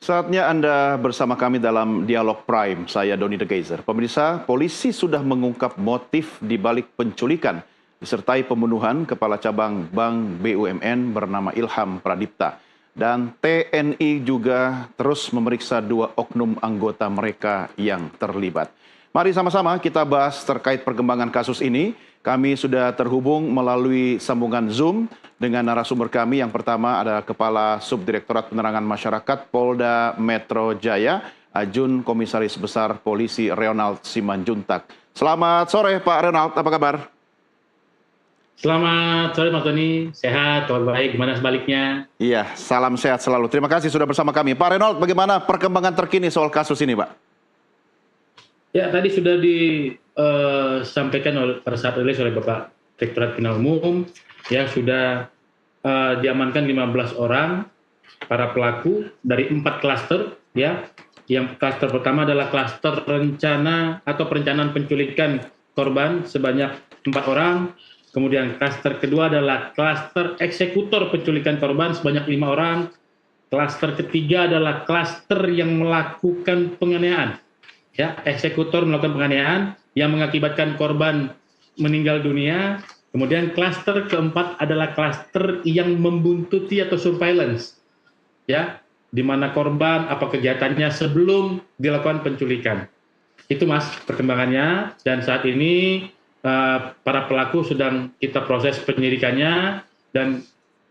Saatnya Anda bersama kami dalam Dialog Prime, saya Doni The Geyser. Pemirsa, polisi sudah mengungkap motif di balik penculikan disertai pembunuhan Kepala Cabang Bank BUMN bernama Ilham Pradipta. Dan TNI juga terus memeriksa 2 oknum anggota mereka yang terlibat. Mari sama-sama kita bahas terkait perkembangan kasus ini. Kami sudah terhubung melalui sambungan Zoom dengan narasumber kami. Yang pertama ada Kepala Subdirektorat Penerangan Masyarakat Polda Metro Jaya, Ajun Komisaris Besar Polisi Ronald Simanjuntak. Selamat sore Pak Ronald, apa kabar? Selamat sore Mas Doni, sehat, kabar baik, gimana sebaliknya? Iya, salam sehat selalu. Terima kasih sudah bersama kami. Pak Ronald, bagaimana perkembangan terkini soal kasus ini Pak? Ya, tadi sudah disampaikan pada saat rilis oleh Bapak Direktorat Kriminal Umum, ya sudah diamankan 15 orang para pelaku dari 4 klaster, ya. Yang klaster pertama adalah klaster rencana atau perencanaan penculikan korban sebanyak 4 orang. Kemudian klaster kedua adalah klaster eksekutor penculikan korban sebanyak 5 orang. Klaster ketiga adalah klaster yang melakukan penganiayaan. Ya, eksekutor melakukan penganiayaan yang mengakibatkan korban meninggal dunia. Kemudian klaster keempat adalah klaster yang membuntuti atau surveillance. Ya, di mana korban apa kegiatannya sebelum dilakukan penculikan. Itu Mas perkembangannya, dan saat ini para pelaku sedang kita proses penyidikannya dan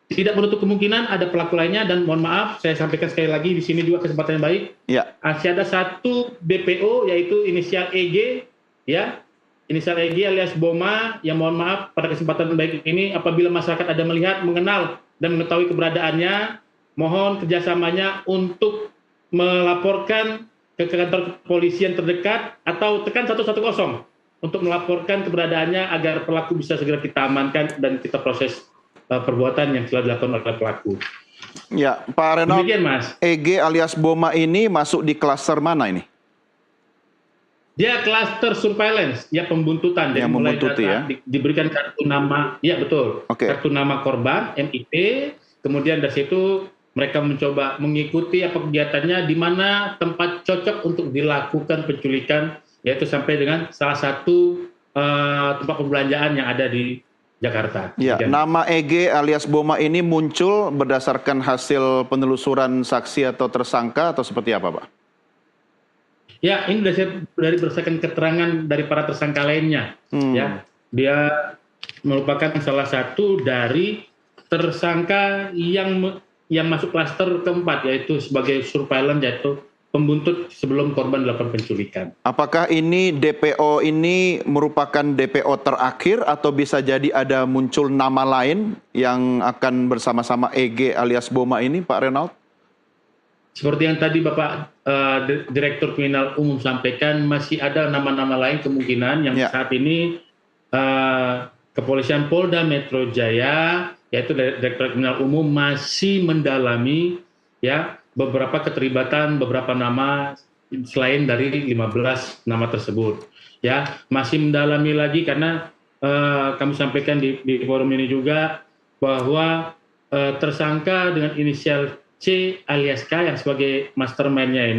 tidak menutup kemungkinan ada pelaku lainnya. Dan mohon maaf, saya sampaikan sekali lagi di sini juga kesempatan yang baik. Ya. Masih ada 1 BPO yaitu inisial EG, ya, inisial EG alias Boma, yang mohon maaf pada kesempatan baik ini apabila masyarakat ada melihat, mengenal dan mengetahui keberadaannya, mohon kerjasamanya untuk melaporkan ke kantor kepolisian terdekat atau tekan 110 untuk melaporkan keberadaannya agar pelaku bisa segera kita amankan dan kita proses perbuatan yang telah dilakukan oleh pelaku. Ya, Pak Ronald, demikian Mas. EG alias Boma ini masuk di klaster mana ini? Dia klaster surveillance, ya pembuntutan. Yang membuntuti ya? Diberikan kartu nama, ya betul, kartu nama korban, MIP, kemudian dari situ mereka mencoba mengikuti apa kegiatannya, di mana tempat cocok untuk dilakukan penculikan, yaitu sampai dengan salah satu tempat perbelanjaan yang ada di Jakarta. Ya, nama EG alias Boma ini muncul berdasarkan hasil penelusuran saksi atau tersangka atau seperti apa, Pak? Ya, ini dari berdasarkan keterangan dari para tersangka lainnya. Ya, dia merupakan salah satu dari tersangka yang masuk klaster keempat, yaitu sebagai surveillance, yaitu pembuntut sebelum korban dilakukan penculikan. Apakah ini DPO ini merupakan DPO terakhir atau bisa jadi ada muncul nama lain yang akan bersama-sama EG alias Boma ini, Pak Ronald? Seperti yang tadi Bapak Direktur Kriminal Umum sampaikan, masih ada nama-nama lain kemungkinan yang saat ini Kepolisian Polda Metro Jaya, yaitu Direktur Kriminal Umum, masih mendalami ya beberapa keterlibatan beberapa nama selain dari 15 nama tersebut. Ya, masih mendalami lagi karena kami sampaikan di forum ini juga bahwa tersangka dengan inisial C alias K yang sebagai mastermind-nya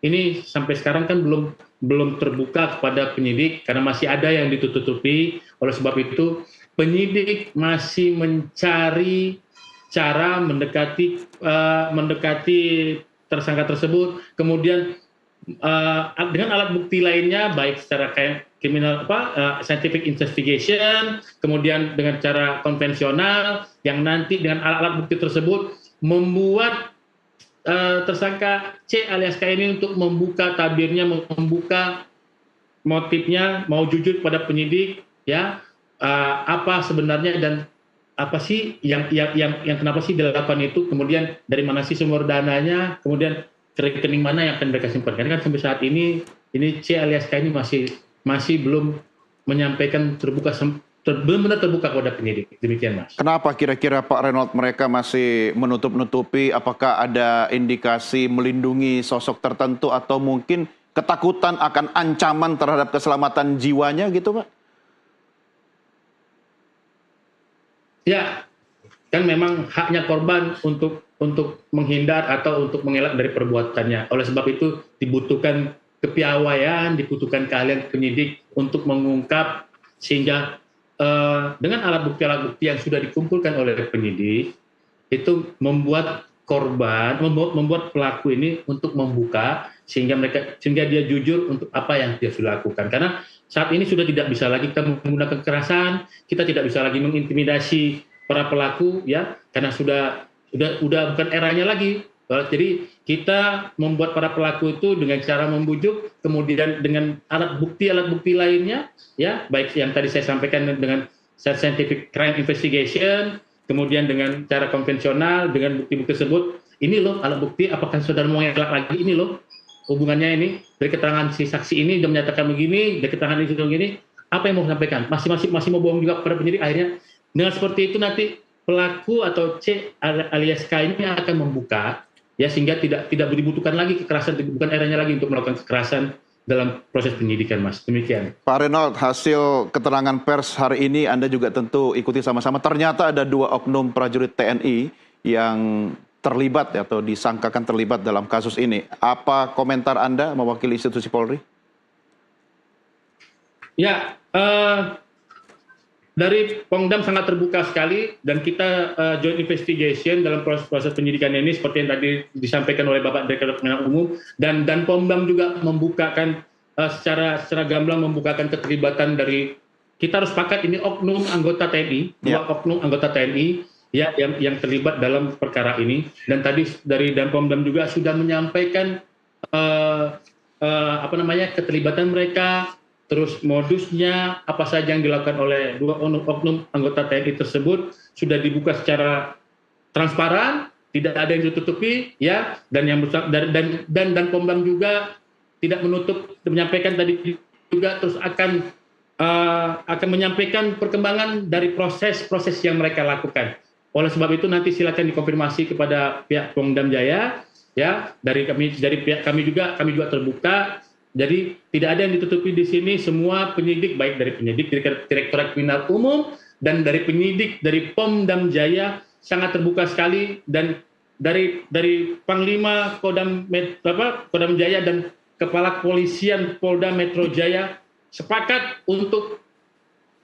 ini sampai sekarang kan belum terbuka kepada penyidik karena masih ada yang ditutupi. Oleh sebab itu penyidik masih mencari cara mendekati tersangka tersebut, kemudian dengan alat bukti lainnya, baik secara kriminal scientific investigation, kemudian dengan cara konvensional, yang nanti dengan alat-alat bukti tersebut membuat tersangka C alias K ini untuk membuka tabirnya, membuka motifnya, mau jujur pada penyidik, ya apa sebenarnya dan apa sih yang kenapa sih dilakukan itu, kemudian dari mana sih sumber dananya, kemudian rekening mana yang akan mereka simpan. Karena kan sampai saat ini C alias K ini masih belum menyampaikan benar-benar terbuka kepada penyidik. Demikian Mas. Kenapa kira-kira Pak Ronald mereka masih menutup-nutupi? Apakah ada indikasi melindungi sosok tertentu atau mungkin ketakutan akan ancaman terhadap keselamatan jiwanya gitu Pak? Ya, kan memang haknya korban untuk menghindar atau untuk mengelak dari perbuatannya. Oleh sebab itu dibutuhkan kepiawaian, dibutuhkan keahlian penyidik untuk mengungkap, sehingga dengan alat bukti yang sudah dikumpulkan oleh penyidik itu membuat korban, membuat pelaku ini untuk membuka, sehingga dia jujur untuk apa yang dia sudah lakukan. Karena saat ini sudah tidak bisa lagi kita menggunakan kekerasan, kita tidak bisa lagi mengintimidasi para pelaku, ya, karena sudah bukan eranya lagi. Jadi kita membuat para pelaku itu dengan cara membujuk, kemudian dengan alat bukti lainnya, ya, baik yang tadi saya sampaikan dengan scientific crime investigation, kemudian dengan cara konvensional, dengan bukti-bukti tersebut, ini loh alat bukti, apakah saudara mau ngelak lagi, ini loh hubungannya ini, dari keterangan si saksi ini dia menyatakan begini, dari keterangan ini begini, apa yang mau sampaikan? Masih mau bohong juga kepada penyidik. Akhirnya dengan seperti itu nanti pelaku atau C alias K ini akan membuka, ya, sehingga tidak dibutuhkan lagi kekerasan, bukan eranya lagi untuk melakukan kekerasan dalam proses penyidikan, Mas. Demikian. Pak Reynold, hasil keterangan pers hari ini Anda juga tentu ikuti sama-sama. Ternyata ada 2 oknum prajurit TNI yang terlibat atau disangkakan terlibat dalam kasus ini. Apa komentar Anda mewakili institusi Polri? Ya, dari Pongdam sangat terbuka sekali, dan kita joint investigation dalam proses penyidikan ini seperti yang tadi disampaikan oleh Bapak Direktur Kriminal Umum, dan Pongdam juga membukakan secara gamblang membukakan keterlibatan dari, kita harus sepakat ini oknum anggota TNI, dua oknum anggota TNI, ya, yang terlibat dalam perkara ini. Dan tadi dari Danpomdam juga sudah menyampaikan keterlibatan mereka, terus modusnya apa saja yang dilakukan oleh 2 oknum anggota TNI tersebut sudah dibuka secara transparan, tidak ada yang ditutupi, ya, dan Danpomdam juga tidak menyampaikan tadi juga terus akan menyampaikan perkembangan dari proses yang mereka lakukan. Oleh sebab itu nanti silakan dikonfirmasi kepada pihak Pongdam Jaya, ya, dari pihak kami juga terbuka. Jadi tidak ada yang ditutupi di sini, semua penyidik, baik dari penyidik Direktorat Kriminal Umum dan dari penyidik dari Pongdam Jaya sangat terbuka sekali, dan dari Panglima Kodam Jaya dan Kepala Kepolisian Polda Metro Jaya sepakat untuk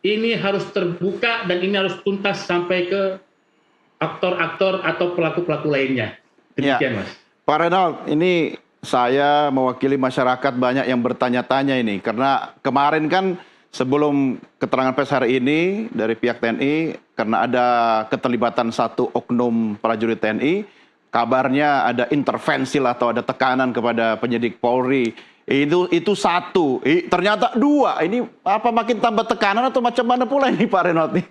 ini harus terbuka dan ini harus tuntas sampai ke aktor-aktor atau pelaku-pelaku lainnya. Demikian, Mas. Pak Reynold, ini saya mewakili masyarakat banyak yang bertanya-tanya ini, karena kemarin kan sebelum keterangan pers hari ini dari pihak TNI, karena ada keterlibatan 1 oknum prajurit TNI, kabarnya ada intervensi atau ada tekanan kepada penyidik Polri. Itu 1, ternyata 2. Ini apa, makin tambah tekanan atau macam mana pula ini, Pak Reynold nih?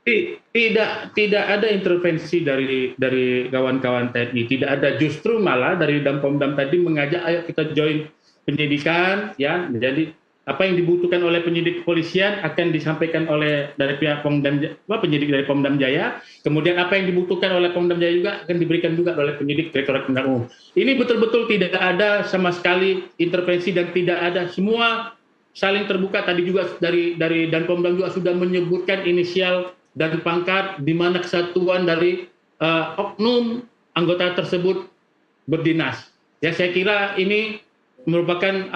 Tidak ada intervensi dari kawan-kawan TNI, tidak ada, justru malah dari Danpomdam tadi mengajak ayo kita join penyidikan, ya. Jadi apa yang dibutuhkan oleh penyidik kepolisian akan disampaikan dari pihak penyidik dari Pongdam Jaya, kemudian apa yang dibutuhkan oleh Pongdam Jaya juga akan diberikan juga oleh penyidik Direktorat Kriminal Umum. Ini betul-betul tidak ada sama sekali intervensi dan tidak ada, semua saling terbuka. Tadi juga dari Danpomdam juga sudah menyebutkan inisial dan pangkat di mana kesatuan dari oknum anggota tersebut berdinas. Ya, saya kira ini merupakan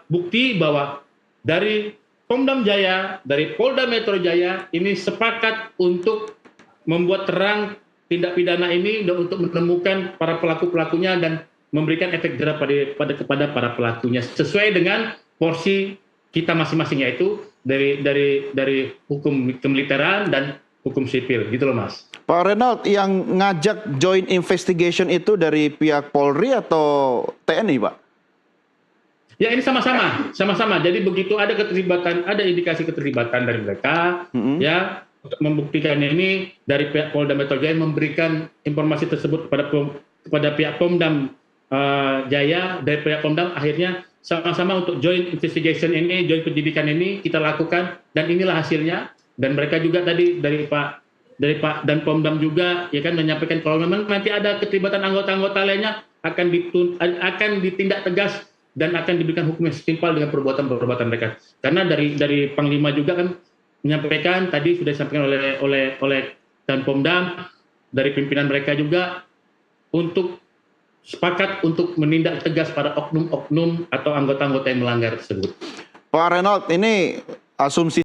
bukti bahwa dari Pongdam Jaya, dari Polda Metro Jaya ini sepakat untuk membuat terang tindak pidana ini dan untuk menemukan para pelaku-pelakunya dan memberikan efek jerah kepada para pelakunya sesuai dengan porsi kita masing-masing, yaitu dari hukum kemiliteran dan hukum sipil, gitu loh, Mas. Pak Reynold, yang ngajak joint investigation itu dari pihak Polri atau TNI, Pak? Ya, ini sama-sama. Jadi begitu ada keterlibatan, ada indikasi keterlibatan dari mereka, ya, untuk membuktikan ini dari pihak Polda Metro Jaya memberikan informasi tersebut kepada pihak Pongdam Jaya, dari pihak Pongdam akhirnya sama-sama untuk joint investigation ini, joint penyidikan ini kita lakukan, dan inilah hasilnya. Dan mereka juga tadi dari Pak Danpomdam juga, ya kan, menyampaikan kalau memang nanti ada keterlibatan anggota-anggota lainnya akan ditindak tegas dan akan diberikan hukum yang setimpal dengan perbuatan mereka. Karena dari Panglima juga kan menyampaikan, tadi sudah disampaikan oleh dan Pomdam, dari pimpinan mereka juga untuk sepakat untuk menindak tegas pada oknum-oknum atau anggota-anggota yang melanggar tersebut. Pak Reynold, ini asumsi